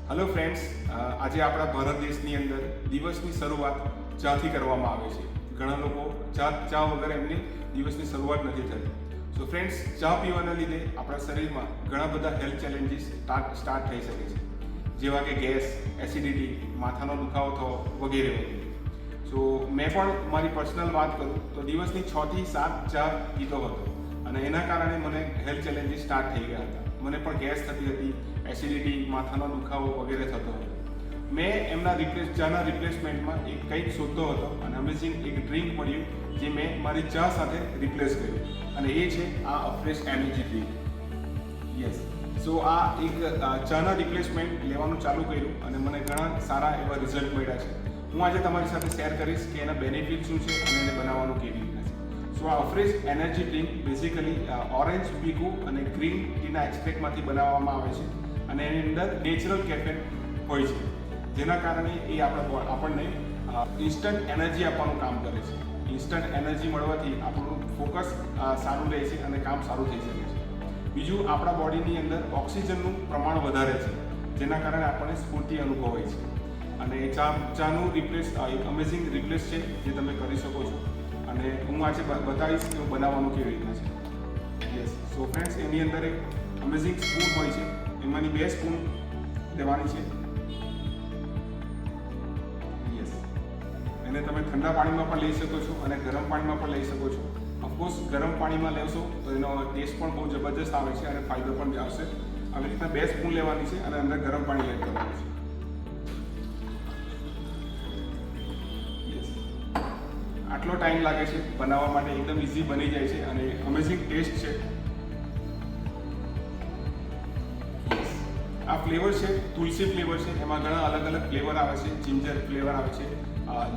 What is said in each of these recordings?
Hello friends, આજે આપણા ભારત દેશની અંદર દિવસની શરૂઆત ચાથી કરવામાં આવે છે. ઘણા લોકો ચા વગર એમની દિવસની શરૂઆત નથી થતી. સો ફ્રેન્ડ્સ, ચા પીવાના લીધે આપણા શરીરમાં ઘણા બધા હેલ્થ ચેલેન્જીસ સ્ટાર્ટ થઈ શકે છે, જેવા કે ગેસ, એસિડિટી, માથાનો દુખાવો થવો વગેરે વગેરે. સો મેં પણ મારી પર્સનલ વાત કરું તો દિવસની 6 થી 7 ચા પીતો હતો અને એના કારણે મને હેલ્થ ચેલેન્જીસ સ્ટાર્ટ થઈ ગયા હતા. મને પણ ગેસ થતી હતી, એસિડિટી, માથાનો દુખાવો વગેરે થતો હતો. મેં એમના ચાના રિપ્લેસમેન્ટમાં કંઈક શોધતો હતો અને અમેઝિંગ એક ડ્રિંક મળ્યું જે મેં મારી ચા સાથે રિપ્લેસ કર્યું અને એ છે આ અફ્રેશ એનર્જી ડ્રિંક. યસ, સો આ એક ચાના રિપ્લેસમેન્ટ લેવાનું ચાલુ કર્યું અને મને ઘણા સારા એવા રિઝલ્ટ મળ્યા છે. હું આજે તમારી સાથે શેર કરીશ કે એના બેનિફિટ શું છે અને એને બનાવવાનું કેવી રીતના છે. સો આ અફ્રેશ એનર્જી ડ્રિંક બેઝિકલી ઓરેન્જ, પીકુ અને ગ્રીન ટીના એક્સટ્રેક્ટમાંથી બનાવવામાં આવે છે અને એની અંદર નેચરલ કેફેન હોય છે, જેના કારણે એ આપણને ઇન્સ્ટન્ટ એનર્જી આપવાનું કામ કરે છે. ઇન્સ્ટન્ટ એનર્જી મળવાથી આપણું ફોકસ સારું રહે છે અને કામ સારું થઈ શકે છે. બીજું, આપણા બોડીની અંદર ઓક્સિજનનું પ્રમાણ વધારે છે, જેના કારણે આપણને સ્ફૂર્તિ અનુભવાય છે. અને ચાનું રિપ્લેસ એક અમેઝિંગ રિપ્લેસ છે જે તમે કરી શકો છો અને હું આજે બતાવીશ કે બનાવવાનું કેવી રીતના છે. યસ, સો ફ્રેન્ડ્સ, એની અંદર એક અમેઝિંગ સ્પૂન હોય છે, એમાંની 2 સ્પૂન લેવાની છે. યસ, એને તમે ઠંડા પાણીમાં પણ લઈ શકો છો અને ગરમ પાણીમાં પણ લઈ શકો છો. ઓફકોર્સ ગરમ પાણીમાં લેશો તો એનો ટેસ્ટ પણ બહુ જબરજસ્ત આવે છે અને ફાયદો પણ આવશે. આવી રીતના 2 સ્પૂન લેવાની છે અને અંદર ગરમ પાણી એડ કરવાનું છે. આટલો ટાઈમ લાગે છે બનાવવા માટે, એકદમ ઇઝી બની જાય છે અને અમેઝિંગ ટેસ્ટ છે. આ ફ્લેવર છે તુલસી ફ્લેવર છે. એમાં ઘણા અલગ અલગ ફ્લેવર આવે છે. જિંજર ફ્લેવર આવે છે,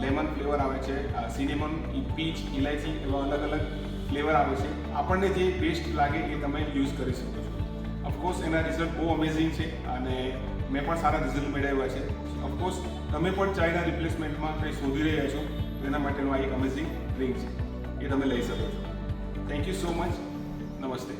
લેમન ફ્લેવર આવે છે, સિનેમન, પીચ, ઇલાયચી એવા અલગ અલગ ફ્લેવર આવે છે. આપણને જે બેસ્ટ લાગે એ તમે યુઝ કરી શકો છો. ઓફકોર્સ એના રિઝલ્ટ બહુ અમેઝિંગ છે અને મેં પણ સારા રિઝલ્ટ મેળવ્યા છે. ઓફકોર્સ તમે પણ ચાયના રિપ્લેસમેન્ટમાં કંઈ શોધી રહ્યા છો તો એના માટેનું આ એક અમેઝિંગ ડ્રિંક છે, એ તમે લઈ શકો છો. Thank you so much. નમસ્તે.